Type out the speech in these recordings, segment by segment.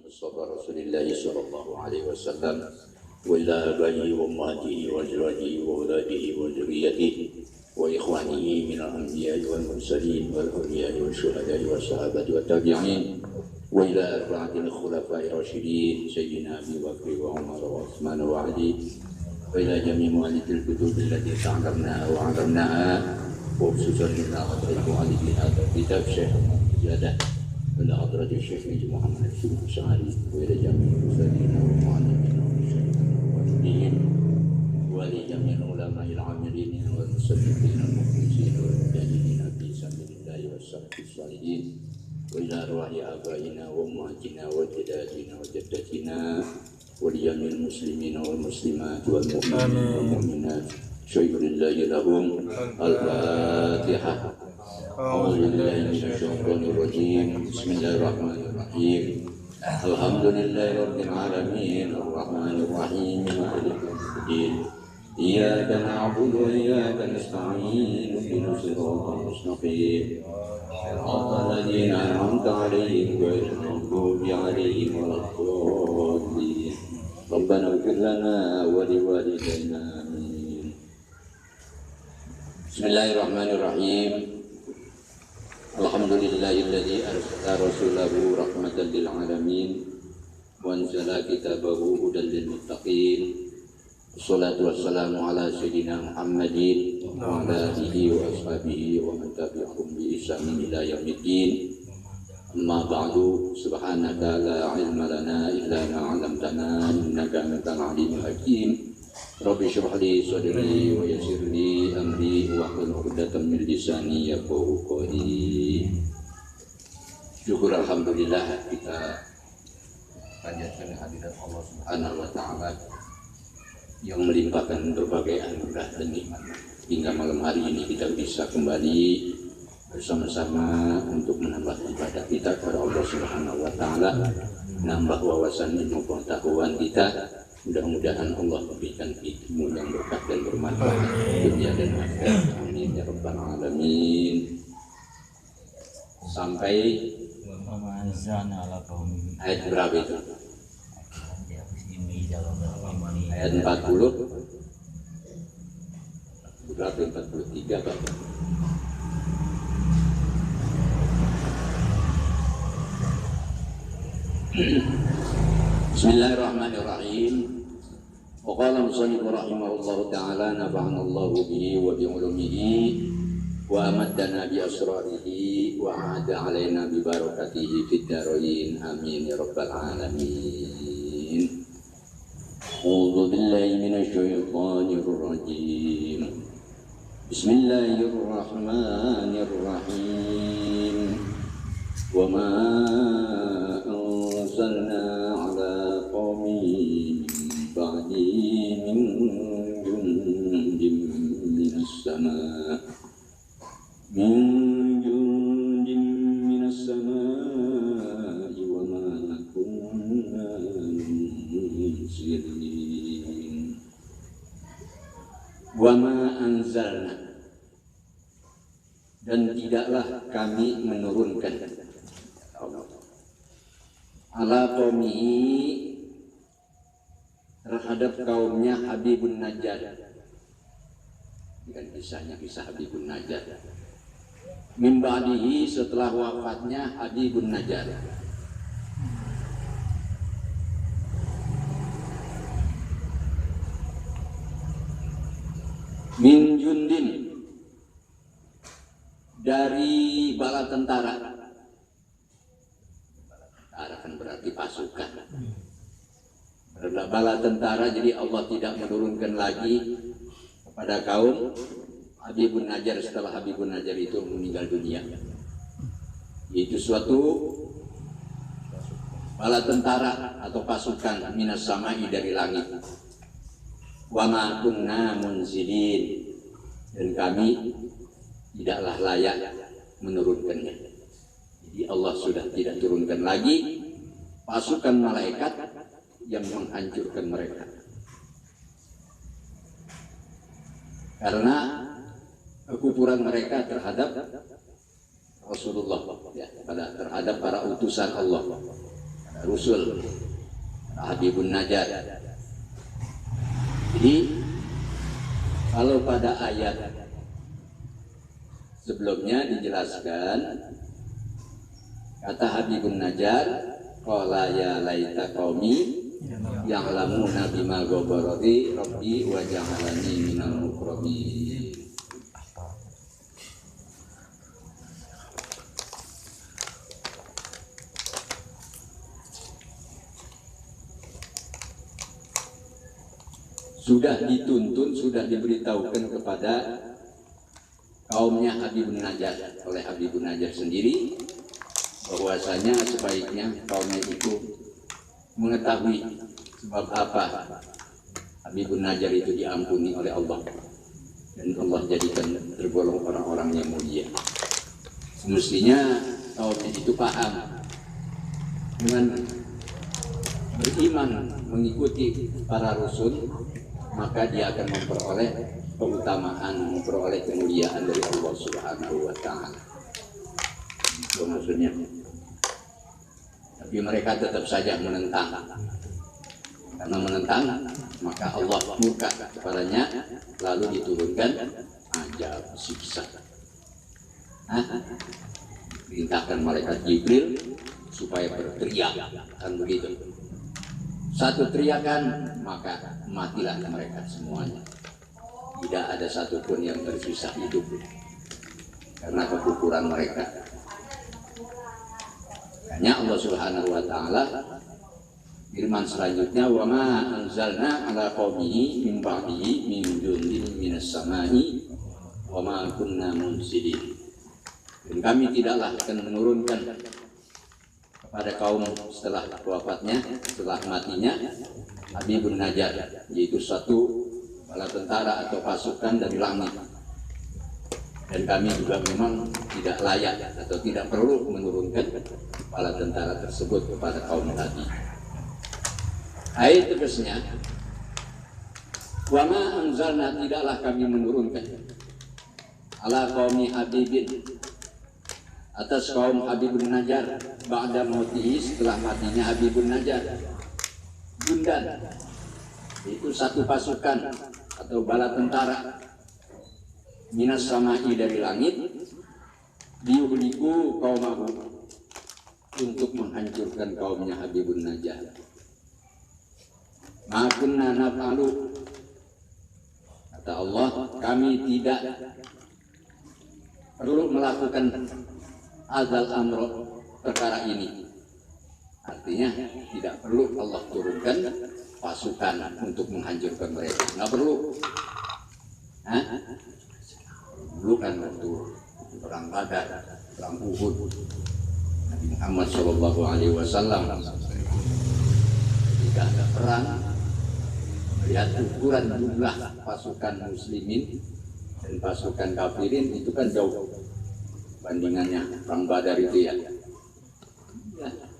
مصطفى رسول الله صلى الله عليه وسلم وإلى آبائه وأمهاته وأزواجه وأولاده وذريته وإخوانه من الأنبياء والمرسلين والأولياء والشهداء والصحابة والتابعين وإلى أربعة الخلفاء الراشدين سيدنا أبي بكر وعمر وعثمان وعلي وإلى جميع مؤلف الكتب التي تعلمناها وعلمناها وخصوصا إلى حضرة مؤلف هذا الكتاب شيخ زيادة إلى حضرة الشيخ محمد بن سعد وإلى جميع المرسلين والمعلمين والمرسلين ولجميع العلماء العاملين والمصنفين المخلصين والمجاهدين في سبيل الله والسلف الصالحين وإلى أرواح آبائنا وأمهاتنا وجداتنا وجدتنا ولجميع المسلمين والمسلمات والمؤمنين والمؤمنات شكر الله لهم. الفاتحة. أعوذ بالله من الشيطان الرجيم. بسم الله الرحمن الرحيم. الحمد لله رب العالمين الرحمن الرحيم مالك يوم الدين إياك نعبد وإياك نستعين اهدنا الصراط المستقيم صراط الذين أنعمت عليهم غير المغضوب عليهم ولا الضالين ربنا اغفر لنا ولوالدينا آمين. بسم الله الرحمن الرحيم. Alhamdulillahilladzi arsala rasulahu rahmatan lil alamin wa anzala kitabahu hudan lil muttaqin. Wassalatu wassalamu ala sayyidina Muhammadin wa ala alihi wa ashabihi wa man tabi'ahum bi ihsanin ila yaumiddin. Amma ba'du, subhanaka la ilma lana illa ma 'allamtana innaka antal alimul hakim. Rabbi shrah li sadri wa yassir li amri wahlul 'uqdatam min lisani yafqahu qawli. Syukur alhamdulillah kita panjatkan kehadirat Allah Subhanahu wa taala yang melimpahkan berbagai anugerah dan nikmat hingga malam hari ini kita bisa kembali bersama-sama untuk menambah ibadah kita kepada Allah Subhanahu wa taala, menambah wawasan ilmu pengetahuan kita. Mudah-mudahan Allah memberikan ilmu yang berkah dan bermanfaat dunia dan akhirat. Amin ya rabbal alamin. Sampai ayat berapa itu? Ayat 40. Berapa 43 Bapak? Bismillahirrahmanirrahim. Wa qala musannif rahimahullahu ta'ala nafa'ana Allahu bihi wa bi ulumihi wa amaddana bi asrarihi wa a'ada alaina bi barakatihi fid dharain. Amin ya rabbal alamin. A'udzu billahi minasy syaithanir rajim. Bismillahirrahmanirrahim. Wa ma anzalna ala qaumin ba'di min jundin minas sama' wa ma kunna munzilin. Wa ma anzalna, dan tidaklah kami menurunkan ala qaumihi, terhadap kaumnya Habibun Najjar. Dan kisahnya kisah Habibun Najjar. Min ba'dihi, setelah wafatnya Habibun Najjar. Min jundin, dari bala tentara. Tentara kan berarti pasukan. Bala tentara, jadi Allah tidak menurunkan lagi kepada kaum Habibun Najjar setelah Habibun Najjar itu meninggal dunia. Itu suatu bala tentara atau pasukan minas sama'i, dari langit. Wa ma kunna munzilin, dan kami tidaklah layak menurunkannya. Jadi Allah sudah tidak turunkan lagi pasukan malaikat yang menghancurkan mereka, karena kekufuran mereka terhadap Rasulullah, ya, terhadap para utusan Allah. Rasul Habibun Najjar. Jadi kalau pada ayat sebelumnya dijelaskan kata Habibun Najjar, qala ya laita qaumi ya'lamuna bima ghafarati rabbi wa ja'alani minal mukramin. Sudah dituntun, sudah diberitahukan kepada kaumnya Habibun Najjar oleh Habibun Najjar sendiri bahwasanya sebaiknya kaumnya itu mengetahui sebab apa Habibun Najjar itu diampuni oleh Allah dan Allah jadikan tergolong orang-orang yang mulia. Semestinya kaumnya itu paham dengan beriman mengikuti para rasul, maka dia akan memperoleh keutamaan, memperoleh kemuliaan dari Allah Subhanahu wa Ta'ala. Itu maksudnya. Tapi mereka tetap saja menentang. Karena menentang, maka Allah murka kepadanya, lalu diturunkan azab siksa. Perintahkan malaikat Jibril supaya berteriak, kan begitu. Satu teriakan, maka matilah mereka semuanya. Tidak ada satupun yang tersisa hidup karena kekufuran mereka. Hanya Allah Subhanahu wa Ta'ala firman selanjutnya, wa ma anzalna ala qaumihi min ba'dihi min jundin minas samai wa ma kunna munzilin. Dan kami tidaklah akan menurunkan pada kaum setelah wafatnya, setelah matinya Habibun Najjar, yaitu satu bala tentara atau pasukan dari langit. Dan kami juga memang tidak layak atau tidak perlu menurunkan bala tentara tersebut kepada kaum tadi. Ayat tegasnya, wa ma anzalna, tidaklah kami menurunkan ala qaumi Habibin, atas kaum Habibun Najjar, ba'da mautihi, setelah matinya Habibun Najjar, Jundan, itu satu pasukan atau bala tentara minas samai, dari langit, diuhliku kaumahu, untuk menghancurkan kaumnya Habibun Najjar. Ma kunna naf'alu, kata Allah, kami tidak perlu melakukan azal amro, perkara ini. Artinya tidak perlu Allah turunkan pasukan untuk menghancurkan mereka, nggak perlu. Dulu kan waktu perang Badar, perang Uhud, Nabi Muhammad SAW ketika ada perang, melihat ukuran jumlah pasukan muslimin dan pasukan kafirin itu kan jauh bandingannya. Perang Badar itu ya,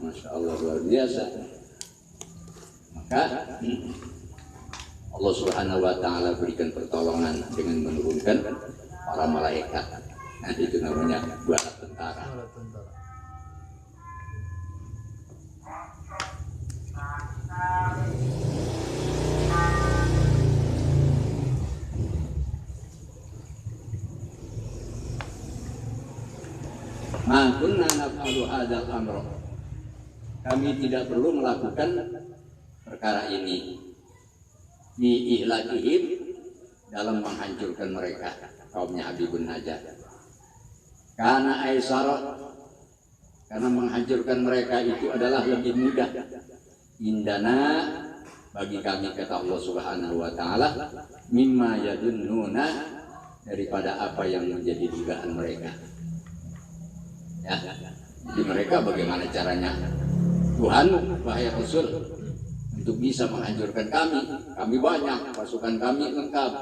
Masya Allah, luar biasa. Maka Allah Subhanahu wa Ta'ala berikan pertolongan dengan menurunkan para malaikat. Nah, itu namanya bala tentara. Ma kunna naf'alu hadzal amra, kami tidak perlu melakukan perkara ini di ihlakihim, dalam menghancurkan mereka, kaumnya Habibun Najjar. Karena aisara, karena menghancurkan mereka itu adalah lebih mudah. Indana, bagi kami, kata Allah Subhanahu wa Ta'ala, mimma yadunnuna, daripada apa yang menjadi dugaan mereka. Ya, jadi mereka bagaimana caranya? Tuhanmu, wahai Rasul, untuk bisa menghancurkan kami. Kami banyak, pasukan kami lengkap.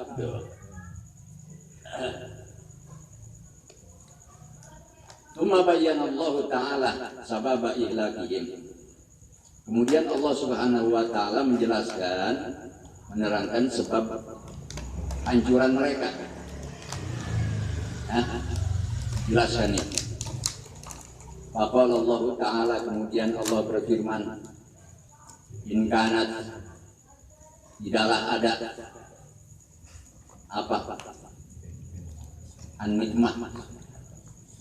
Tsumma bayyana Allah Ta'ala sababa ihlakihim. Kemudian Allah Subhanahu wa Ta'ala menjelaskan, menerangkan sebab hancuran mereka. Jelaskan ini. Faqala Allah Ta'ala, kemudian Allah berfirman, in kanat, tidaklah ada apa? An-nikmah.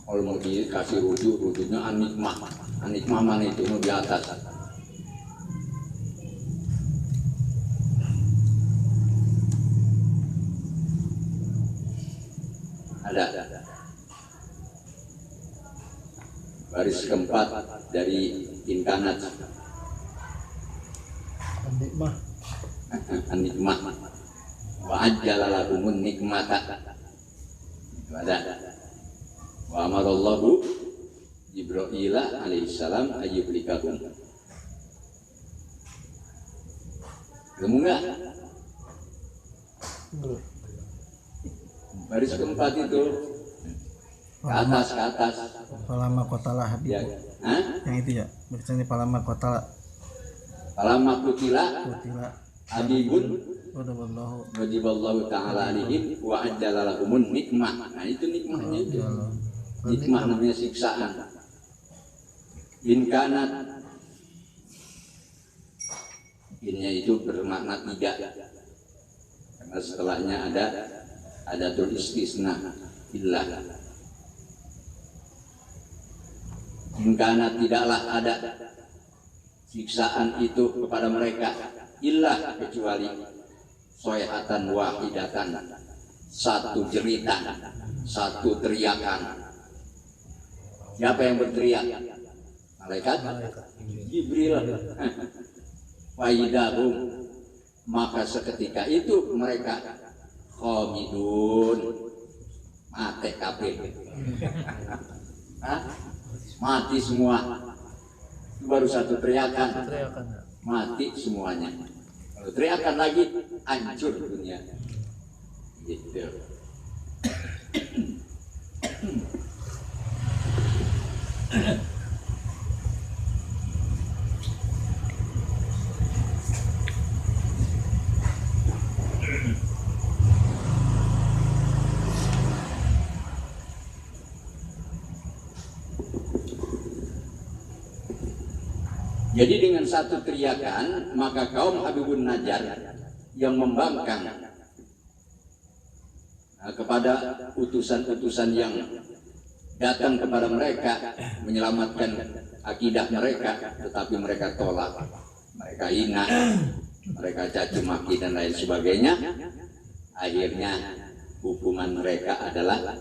Kalau mau dikasih rujuknya an-nikmah. An-nikmah mana itu di atas. Ada. Baris keempat dari inkanat. An-nikmah. An-nikmah. Wa ajjala lakumun nikmata. Ada. Wa amarallahu Jibril alaihissalam ayyublikakum. Kamu enggak? Baris keempat itu ke atas. Palama kotalah Ya. Yang itu ya, bacanya palama kotalah. Palama kutila Habibun Wajiballahu ta'ala alihim wa ajjala lakumun nikmah. Nah itu nikmahnya itu. Nikmah namanya siksaan. Inkanat, innya itu bermakna tiga. Karena setelahnya ada tul istisna illah. Inkanat, tidaklah ada siksaan itu kepada mereka illah kecuali soyhatan wahidatan, satu jeritan, satu teriakan. Siapa yang berteriak? Malaikat Jibril. Faidahum, maka seketika itu mereka khamidun, mati kabeh. Mati semua. Baru satu teriakan, mati semuanya. Kalau teriakan lagi, hancur dunia. Gitu. Jadi dengan satu teriakan, maka kaum Habibun Najjar yang membangkang kepada utusan-utusan yang datang kepada mereka menyelamatkan akidah mereka, tetapi mereka tolak, mereka hina, mereka caci maki dan lain sebagainya. Akhirnya hukuman mereka adalah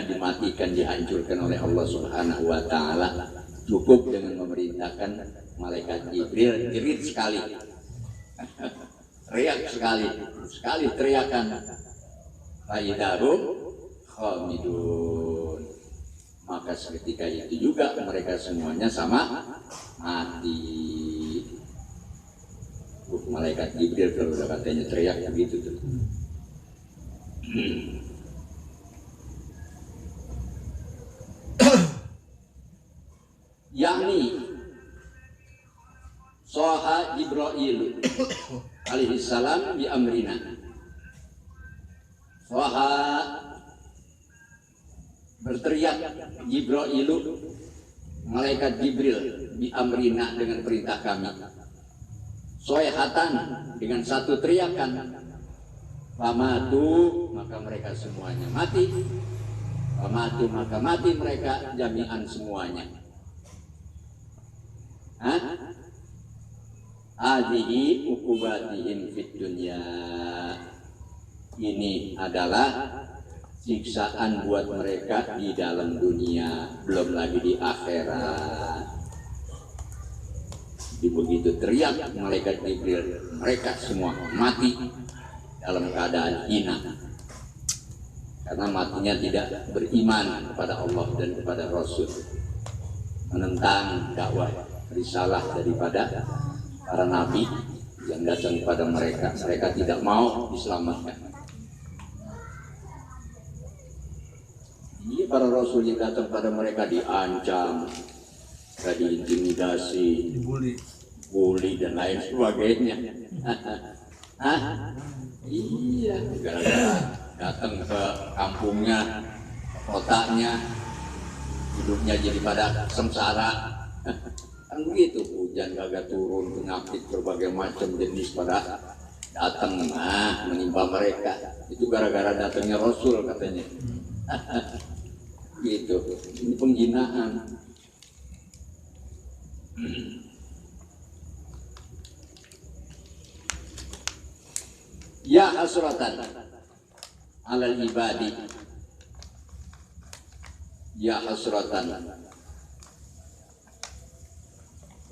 dimatikan, dihancurkan oleh Allah Subhanahu wa Ta'ala. Cukup dengan memerintahkan malaikat Jibril jerit sekali, teriak sekali teriakan, faidahum khamidun, maka seketika itu juga mereka semuanya sama mati. Malaikat Jibril kalau udah katanya teriak begitu tuh. Yakni Soha Jibril alaihi salam bi amrina. Soha berteriak Jibril, malaikat Jibril, bi amrina dengan perintah kami. Soehatan dengan satu teriakan. Famatu, maka mereka semuanya mati. Famatu, maka mati mereka jami'an semuanya. Adihi ukubatihim fid dunya. Ini adalah siksaan buat mereka di dalam dunia, belum lagi di akhirat. Begitu teriak malaikat Jibril, mereka semua mati dalam keadaan hina, karena matinya tidak beriman kepada Allah dan kepada Rasul, menentang dakwah risalah daripada para nabi yang datang kepada mereka. Mereka tidak mau diselamatkan. Ini para rasul yang datang pada mereka diancam, diintimidasi, dibully dan lain sebagainya. Iya, gara-gara datang ke kampungnya, kotanya, hidupnya jadi pada sengsara. Kan begitu, hujan kagak turun, penyakit berbagai macam jenis pada datang menimpa mereka. Itu gara-gara datangnya Rasul katanya. Gitu, ini penghinaan. Ya hasratan alal ibadi, ya hasratan.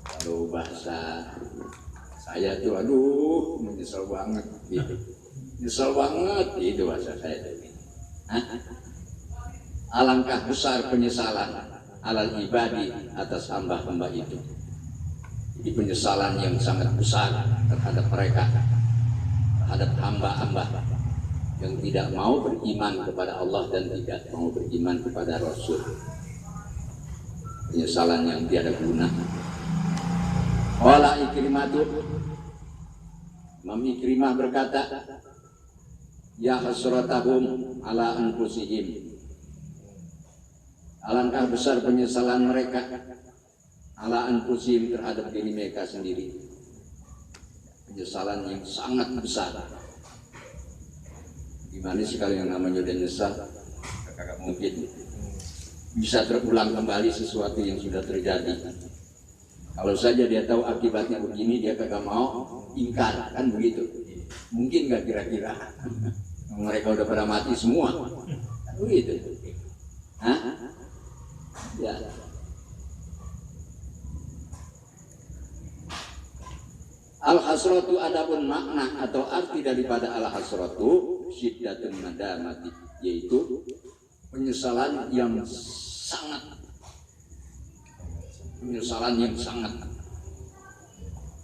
Kalau bahasa saya tuh, aduh, menyesal banget gitu. Nyesal banget itu bahasa saya tuh. Alangkah besar penyesalan alal ibadi atas hamba-hamba itu. Jadi penyesalan yang sangat besar terhadap mereka, terhadap hamba-hamba yang tidak mau beriman kepada Allah dan tidak mau beriman kepada Rasul. Penyesalan yang tiada guna. Wala Ikrimatu, Imam Ikrimah berkata, ya hasratahum ala anfusihim, alangkah besar penyesalan mereka ala anfusihim terhadap diri mereka sendiri. Penyesalan yang sangat besar. Gimana sekali yang namanya udah nyesal, kagak mungkin bisa terulang kembali sesuatu yang sudah terjadi. Kalau saja dia tahu akibatnya begini, dia kagak mau ingkar, kan begitu. Mungkin nggak kira-kira mereka udah pada mati semua, kan begitu. Hah? Ya. Al-hasratu adapun makna atau arti daripada al-hasratu syiddatun nadamati, yaitu penyesalan yang sangat, penyesalan yang sangat,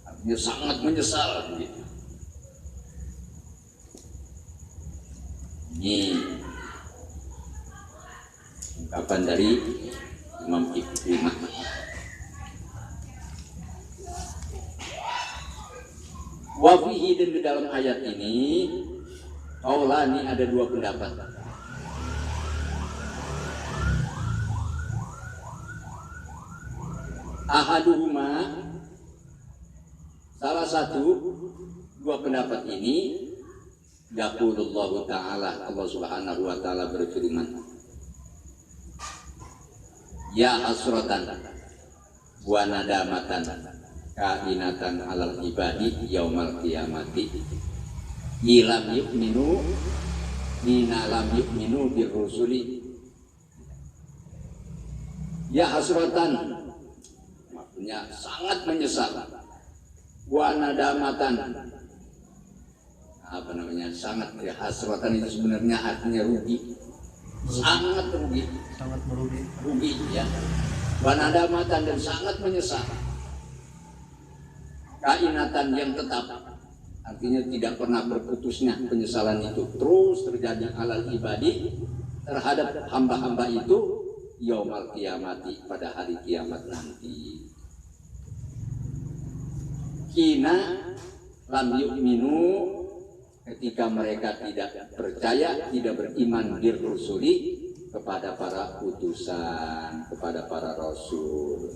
artinya sangat menyesal gitu. Ini ungkapan dari Imam Ikrimah. Wafihi, dan di dalam ayat ini qaulani, ada dua pendapat. Ahaduhuma, salah satu dua pendapat ini, yaqulullahu ta'ala, Allah subhanahu wa ta'ala berfirman, ya hasratan wa nadamatan kainatan alal ibadi yaumal qiyamati ilam yu'minu nina lam yu'minu birrusuli. Ya hasratan, maksudnya sangat menyesal, wa nadamatan, apa namanya, sangat, ya hasratan itu sebenarnya artinya rugi, sangat rugi, sangat merugi. Rugi ya. Wa nadamatan, dan sangat menyesal. Kainatan yang tetap, artinya tidak pernah berputusnya penyesalan itu, terus terjadi alal ibadi terhadap hamba-hamba itu yaumal qiyamati, pada hari kiamat nanti. Kina lam yu'minu, ketika mereka tidak percaya, tidak beriman birrusuli, kepada para utusan, kepada para rasul.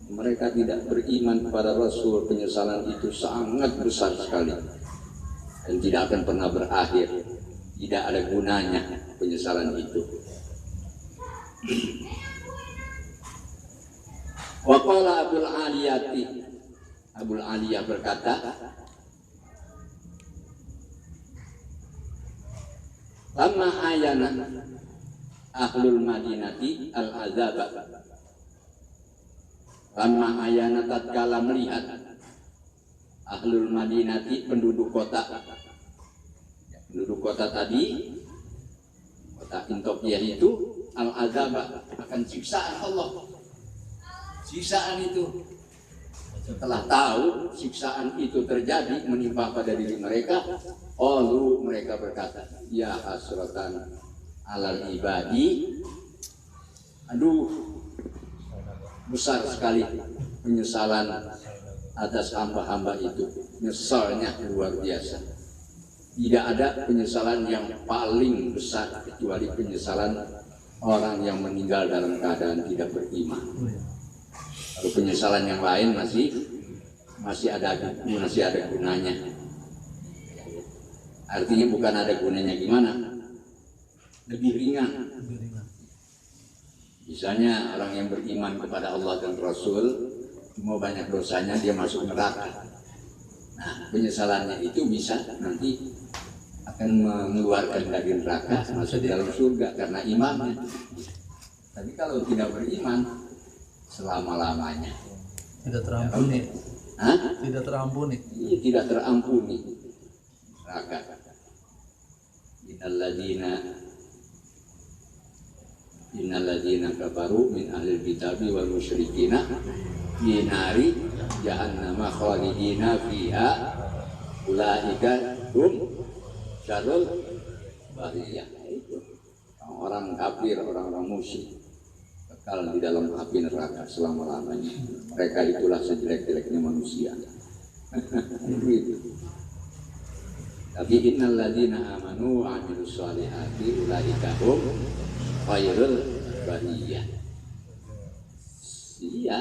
Mereka tidak beriman kepada Rasul, penyesalan itu sangat besar sekali dan tidak akan pernah berakhir. Tidak ada gunanya penyesalan itu. Wa qala Abul Aliyati, Abul Aliyah berkata, lama ayana ahlul madinati al-azaba, lama ayana tatkala melihat ahlul madinati, penduduk kota, penduduk kota tadi, kota Intokiyah itu, al-azaba, akan siksaan Allah. Siksaan itu, setelah tahu siksaan itu terjadi menimpa pada diri mereka, lalu mereka berkata, ya hasratan alal ibadi, aduh, besar sekali penyesalan atas hamba-hamba itu. Nyesalnya luar biasa. Tidak ada penyesalan yang paling besar kecuali penyesalan orang yang meninggal dalam keadaan tidak beriman. Kalau penyesalan yang lain masih ada gunanya. Artinya bukan ada gunanya gimana? Lebih ringan. Misalnya orang yang beriman kepada Allah dan Rasul, cuma banyak dosanya dia masuk neraka. Nah, penyesalannya itu bisa nanti akan mengeluarkan dari neraka masuk dalam surga karena imannya. Tapi kalau tidak beriman selama-lamanya Tidak terampuni. Tidak terampuni. Iya, tidak terampuni neraka. Innalladzina kafaru min ahlil kitabi wal musyrikina fi nari jahannama khalidina fiha ulaika hum syarrul bariyah. Itu orang kafir, orang-orang musyrik kekal di dalam api neraka selama-lamanya. Mereka itulah sejelek-jeleknya manusia. Gitu. Tapi innalladzina amanu wa amilus sholihati ulaika hum khairul bariyah. Iya.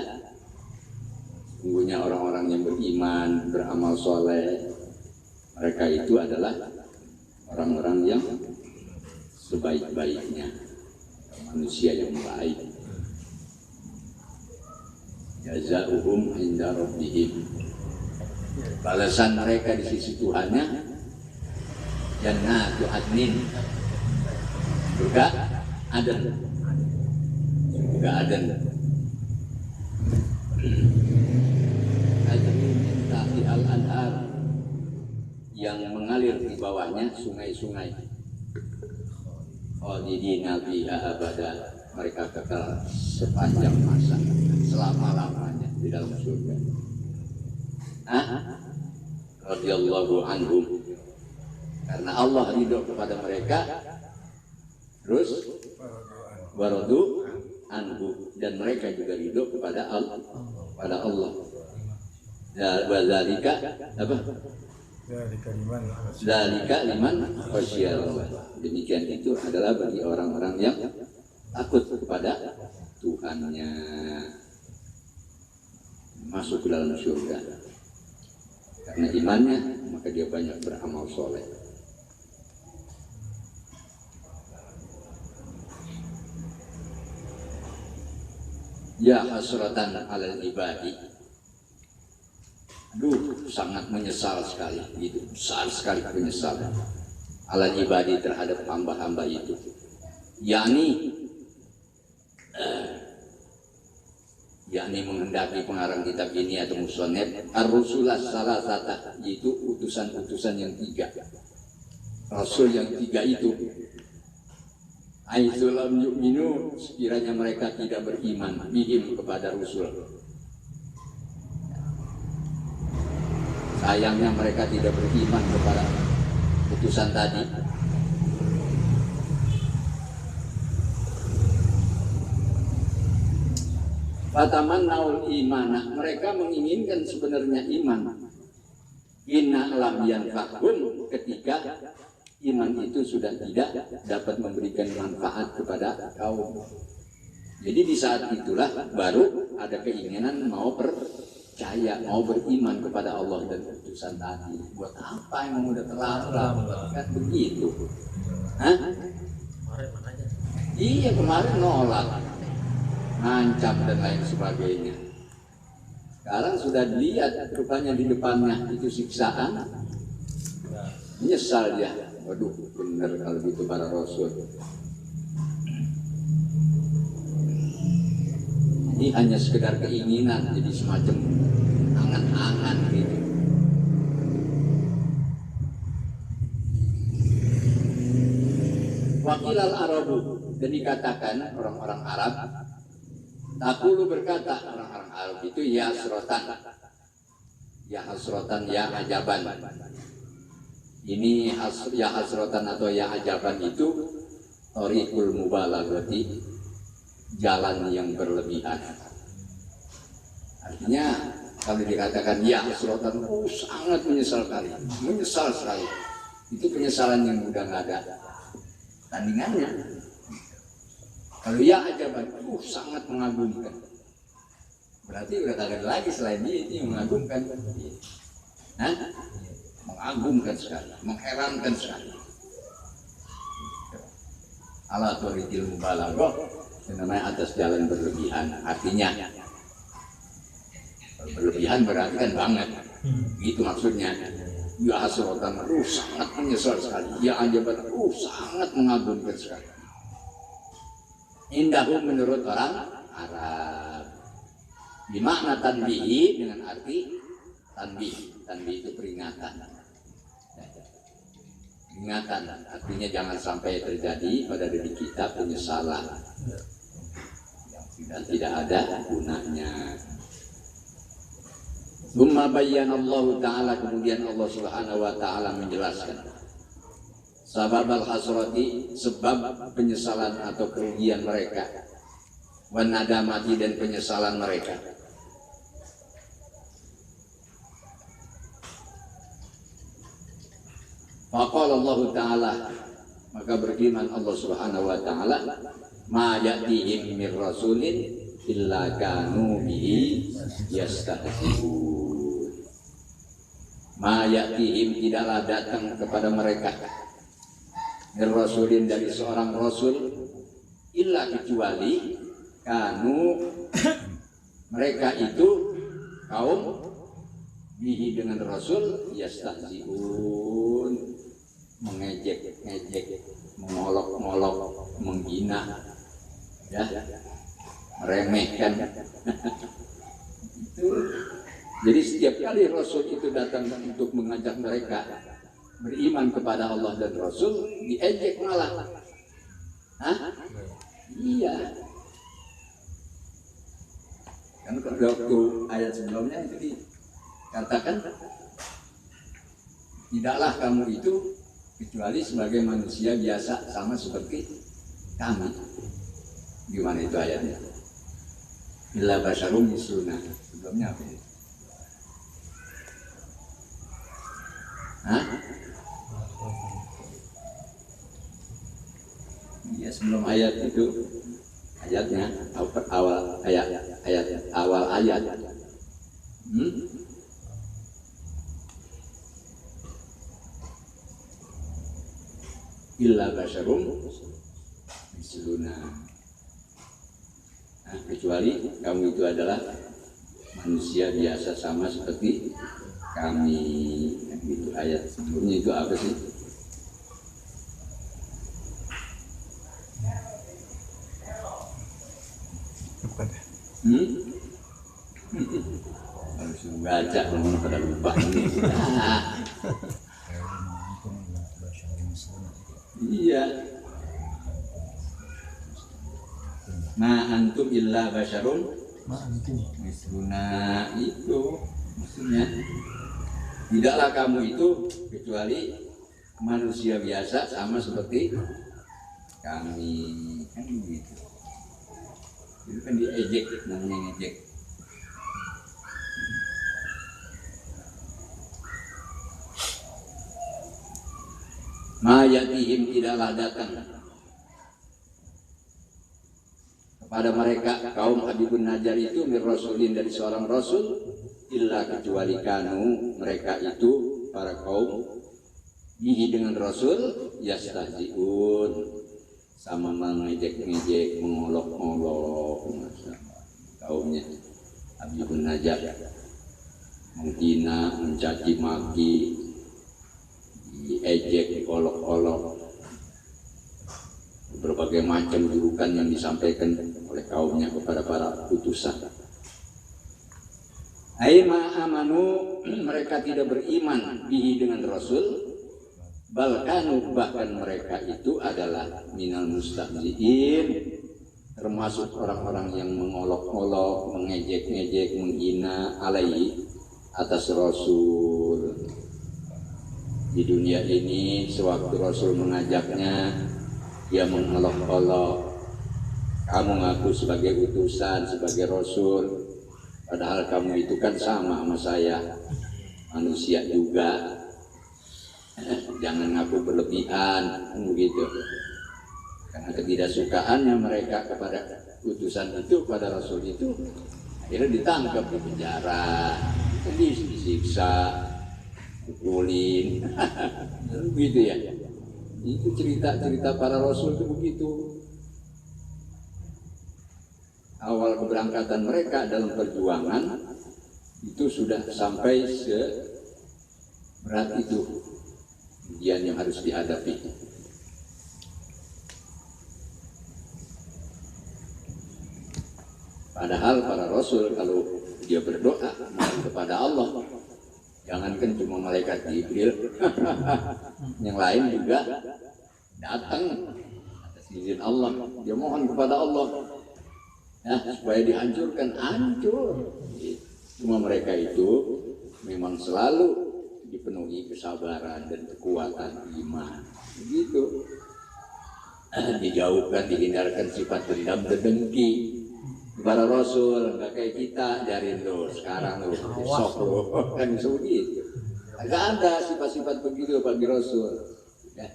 Sungguhnya orang-orang yang beriman, beramal soleh, mereka itu adalah orang-orang yang sebaik-baiknya manusia yang baik. Jazaohum inda rabbihim. Balasan mereka di sisi Tuhannya jannatu adnin, surga Aden. Surga Aden. Tajri min tahti al-anhar, yang mengalir di bawahnya sungai-sungai. Khalidina fiha abada, mereka kekal sepanjang masa, selama-lamanya di dalam surga. Radhiyallahu anhum, karena Allah ridho kepada mereka, terus waradu anhu, dan mereka juga ridho kepada Allah. Wadzalika apa? Dzalika liman khasyiyallah. Demikian itu adalah bagi orang-orang yang takut kepada Tuhannya, masuk ke dalam surga. Karena imannya, maka dia banyak beramal soleh. Ya hasratan alal ibadi. Aduh, sangat menyesal sekali, gitu. Besar sekali penyesalan alal ibadi terhadap hamba-hamba itu. Yakni menghendaki pengarang kitab ini atau musonef ar-rusulah salasata, yaitu utusan-utusan yang 3. Rasul yang 3 itu aitsulam yu'minu, sekiranya mereka tidak beriman bihim kepada Rasul. Sayangnya mereka tidak beriman kepada utusan tadi. Fataman naul imanah, mereka menginginkan sebenarnya iman. Inna lam yanfa'hum, ketika iman itu sudah tidak dapat memberikan manfaat kepada kaum. Jadi di saat itulah baru ada keinginan mau percaya, mau beriman kepada Allah dan utusan tadi. Buat apa yang udah terlambat? Kan begitu. Iya, kemarin nolak, ngancam dan lain sebagainya. Sekarang sudah dilihat rupanya di depannya itu siksaan, menyesal dia. Waduh, benar kalau gitu para Rasul. Ini hanya sekedar keinginan, jadi semacam angan-angan gitu. Wakilal Arabu, dan dikatakan orang-orang Arab, takulu berkata orang-orang Arab itu ya hasrotan, ya ajaban. Ini ya hasrotan atau ya ajaban itu thariqul mubalaghati, jalan yang berlebihan. Artinya kalau dikatakan ya hasrotan, sangat menyesal sekali. Itu penyesalan yang udah nggak ada tandingannya. Kalau ya ajaban, sangat mengagumkan. Berarti udah tak ada lagi selain dia yang mengagumkan. Hah? Mengagumkan sekali, mengherankan sekali. Ala turidil mubalaghah, namanya atas jalan berlebihan. Artinya berlebihan berarti kan banget. Gitu maksudnya. Ya hasratan, sangat menyesal sekali. Ya ajaban, sangat mengagumkan sekali. Indahu menurut orang Arab. Di makna tanbih dengan arti tanbih. Tanbih itu peringatan. Peringatan, artinya jangan sampai terjadi pada diri kita penyesalan dan tidak ada gunanya. Tsumma bayyana Allah Ta'ala, kemudian Allah Subhanahu wa Ta'ala menjelaskan sabab al-hasrati, sebab penyesalan atau kerugian mereka, wan nadamati, dan penyesalan mereka. Faqala Allah Ta'ala, maka berfirman Allah Subhanahu wa Ta'ala, ma ya'tihim mir rasulin illa kanu bihi yastahzi'un. Ma ya'tihim, tidaklah datang kepada mereka mir rasulin, dari seorang rasul, illa kecuali kanu mereka itu kaum bihi dengan rasul yastahzi'un, mengejek-ngejek, mengolok-olok, menghina, ya, meremehkan. Jadi setiap kali Rasul itu datang untuk mengajak mereka beriman kepada Allah dan Rasul, diejek malah. Hah? Iya. Kan waktu ayat sebelumnya itu dikatakan, tidaklah kamu itu kecuali sebagai manusia biasa sama seperti kami. Gimana itu ayatnya? Illa basyarum misluna. Sebelumnya apa itu? Hah? Ya, sebelum ayat itu, ayatnya awal ayat. Illa basyarum misluna. Nah, kecuali kamu itu adalah manusia biasa sama seperti kami. Itu ayat sebelumnya itu apa sih? Harus baca, kalau pada lupa. Iya. Ma antum illa basyarum misluna, itu maksudnya tidaklah kamu itu kecuali manusia biasa sama seperti kami, kan gitu. Itu kan diejek, namanya ngejek. Ma yatihim, tidaklah datang kepada mereka kaum Habibun Najjar itu mir rasulin, dari seorang rasul, illa kecuali kanu mereka itu para kaum bihi dengan rasul yastahzi'un, sama mengejek-ngejek, mengolok-olok kaumnya Habibun Najjar, menghina, mencaci maki, diejek, diolok-olok, berbagai macam julukan yang disampaikan oleh kaumnya kepada para utusan. Aima amanu, mereka tidak beriman bihi dengan Rasul, balkanu, bahkan mereka itu adalah minal mustahzi'in, termasuk orang-orang yang mengolok-olok, mengejek-ngejek, menghina alaihi, atas Rasul. Di dunia ini sewaktu Rasul mengajaknya, dia mengolok-olok, kamu ngaku sebagai utusan, sebagai Rasul, padahal kamu itu kan sama saya, manusia juga. Jangan ngaku berlebihan, begitu. Karena ketidaksukaannya mereka kepada utusan itu, pada Rasul itu, akhirnya ditangkap, di penjara, disiksa, pukulin, begitu ya. Itu cerita-cerita para Rasul itu begitu. Awal keberangkatan mereka dalam perjuangan itu sudah sampai seberat itu ujian yang harus dihadapi. Padahal para Rasul kalau dia berdoa kepada Allah, jangankan cuma malaikat Jibril, yang lain juga datang atas izin Allah. Dia mohon kepada Allah, ya, supaya dihancurkan, hancur. Cuma mereka itu memang selalu dipenuhi kesabaran dan kekuatan iman. Begitu. Dijauhkan, dihindarkan sifat dendam dan dengki. Para Rasul nggak kayak kita, jarin lo sekarang lo besok lo kan begitu. Nggak ada sifat-sifat begitu bagi Rasul, ya.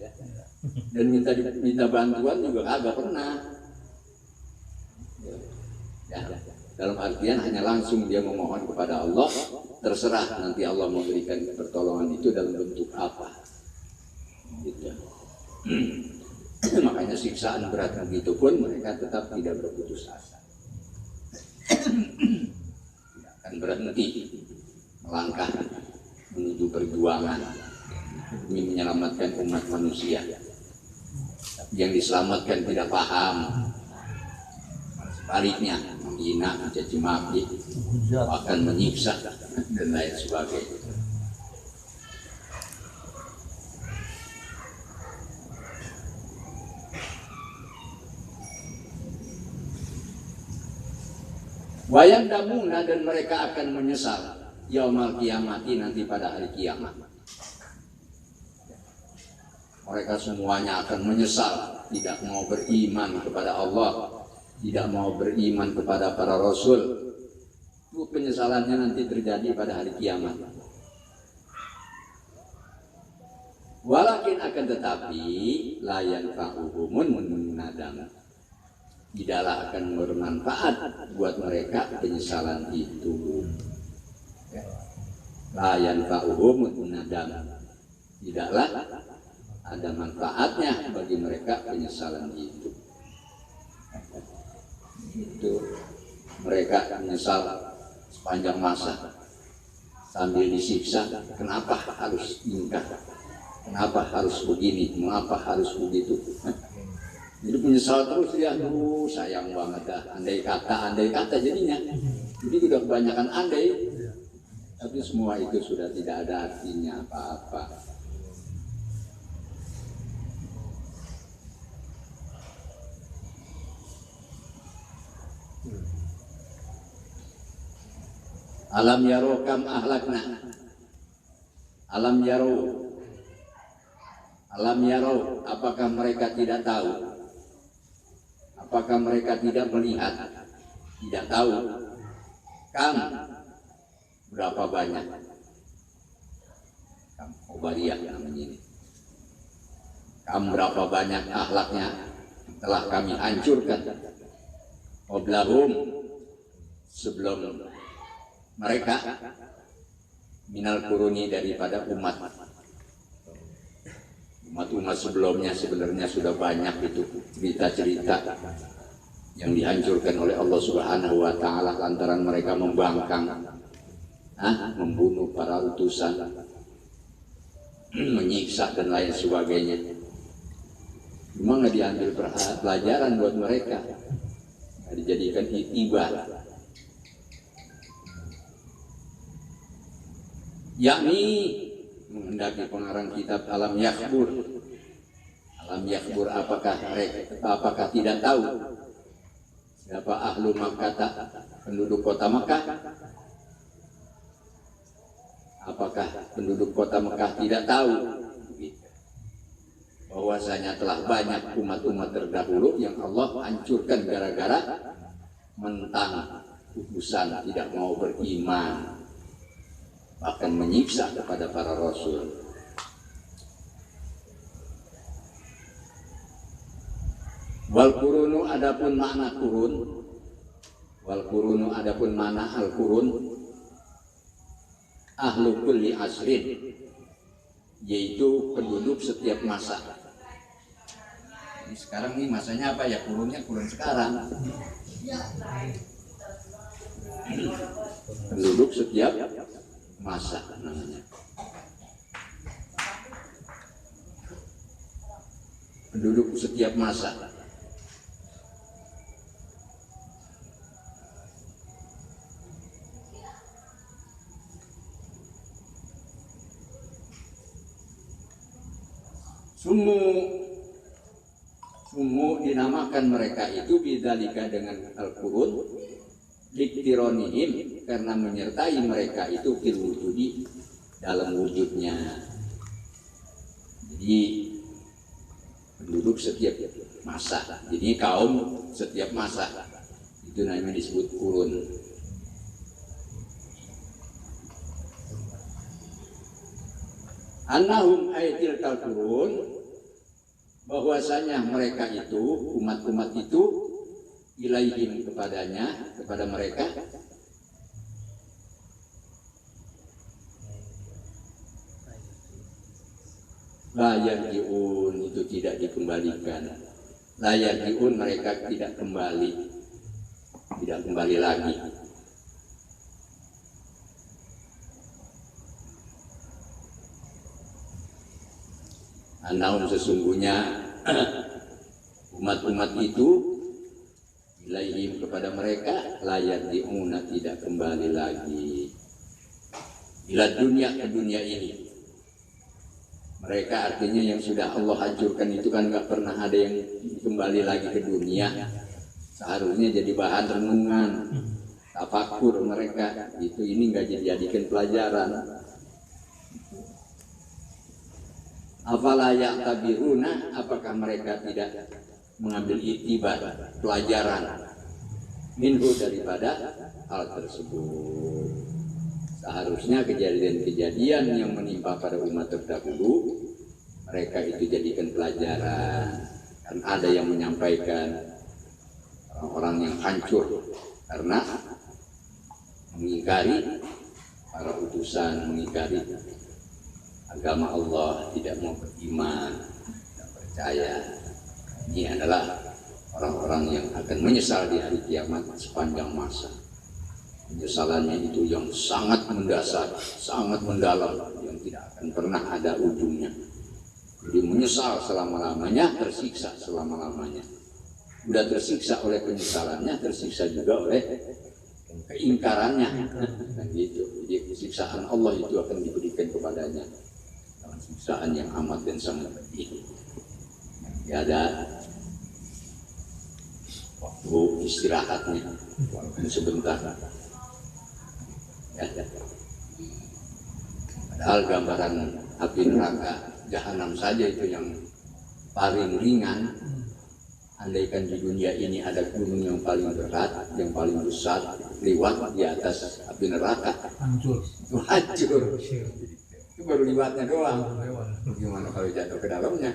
Dan minta bantuan juga agak pernah, ya. Dalam artian hanya langsung dia memohon kepada Allah, terserah nanti Allah memberikan pertolongan itu dalam bentuk apa, gitu. Makanya siksaan berat begitu pun mereka tetap tidak berputus asa. Tidak akan berhenti melangkah menuju perjuangan demi menyelamatkan umat manusia. Tapi yang diselamatkan tidak paham, sebaliknya menghina, mencaci maki, bahkan menyiksa dan lain sebagainya. Wayang damuna, dan mereka akan menyesal yaumal kiamati, nanti pada hari kiamat. Mereka semuanya akan menyesal, tidak mau beriman kepada Allah, tidak mau beriman kepada para Rasul. Itu penyesalannya nanti terjadi pada hari kiamat. Walakin akan tetapi layan fa'uhumun nadam, tidaklah akan bermanfaat buat mereka penyesalan itu. Layan fa'uhumun nadam, tidaklah ada manfaatnya bagi mereka penyesalan itu. Itu mereka menyesal sepanjang masa sambil disiksa. Kenapa harus ingkar? Kenapa harus begini? Mengapa harus begitu? Jadi menyesal terus ya, sayang banget dah. Andai kata jadinya. Jadi udah kebanyakan andai, tapi semua itu sudah tidak ada artinya apa-apa. Alam yaro kam ahlakna. Alam yaro, apakah mereka tidak tahu? Apakah mereka tidak melihat? Tidak tahu. Kam, berapa banyak? Kam Obariyah namanya ini. Kam, berapa banyak akhlaknya telah kami hancurkan. Oblahum, sebelum mereka, minal kuruni, daripada umat sebelumnya. Sebenarnya sudah banyak itu cerita-cerita yang dihancurkan oleh Allah Subhanahu wa Ta'ala lantaran mereka membangkang, membunuh para utusan, menyiksa dan lain sebagainya. Memang nggak diambil pelajaran buat mereka, nggak dijadikan itibar. Yakni menghendaki pengarang kitab Alam Yakhbur. Alam Yakhbur, apakah tidak tahu siapa ahlu Makkah, penduduk kota Makkah? Apakah penduduk kota Makkah tidak tahu bahwasanya telah banyak umat-umat terdahulu yang Allah hancurkan gara-gara mentang utusan tidak mau beriman, bahkan menyiksa kepada para Rasul. Wal qurunu adapun makna qurun, wal qurunu adapun makna al qurun, ahlu kulli asrin, yaitu penduduk setiap masa. Jadi sekarang ini masanya apa ya, qurunnya qurun sekarang. Penduduk setiap masa namanya. Penduduk setiap masa. Sumu dinamakan mereka itu bidzalika dengan al-qurun liktironihim, karena menyertai mereka itu fil wujudi, dalam wujudnya. Jadi penduduk setiap masa, jadi kaum setiap masa, itu namanya disebut qurun. Annahum aitil qurun, bahwasanya mereka itu, umat-umat itu, ilaihim kepadanya, kepada mereka, la yarji'un, itu tidak dikembalikan. La yarji'un, mereka tidak kembali lagi. Annahum, sesungguhnya umat-umat itu, ilaihim kepada mereka, la yarji'una, tidak kembali lagi. Ila dunia, ke dunia ini. Mereka artinya yang sudah Allah hancurkan itu kan gak pernah ada yang kembali lagi ke dunia. Seharusnya jadi bahan renungan, tafakur mereka. Itu ini gak dijadikan pelajaran. Afala ya'tabiruna, apakah mereka tidak mengambil iktibar, pelajaran minhu, daripada hal tersebut. Seharusnya kejadian-kejadian yang menimpa pada umat terdahulu, mereka itu jadikan pelajaran. Dan ada yang menyampaikan, orang-orang yang hancur karena mengingkari para utusan, mengingkari agama Allah, tidak mau beriman, tidak percaya. Ini adalah orang-orang yang akan menyesal di hari kiamat sepanjang masa. Penyesalannya itu yang sangat mendasar, sangat mendalam, yang tidak akan pernah ada ujungnya. Jadi menyesal selama-lamanya, tersiksa selama-lamanya. Sudah tersiksa oleh penyesalannya, tersiksa juga oleh keingkarannya. Dan gitu. Jadi siksaan Allah itu akan diberikan kepadanya. Siksaan yang amat dan sangat pedih. Ya, ada waktu istirahatnya, walaupun sebentar. Ya. Padahal gambaran api neraka jahanam saja itu yang paling ringan. Andaikan di dunia ini ada gunung yang paling berat, yang paling besar, lewat di atas api neraka, hancur. Itu baru liwatnya doang. Gimana kalau jatuh ke dalamnya?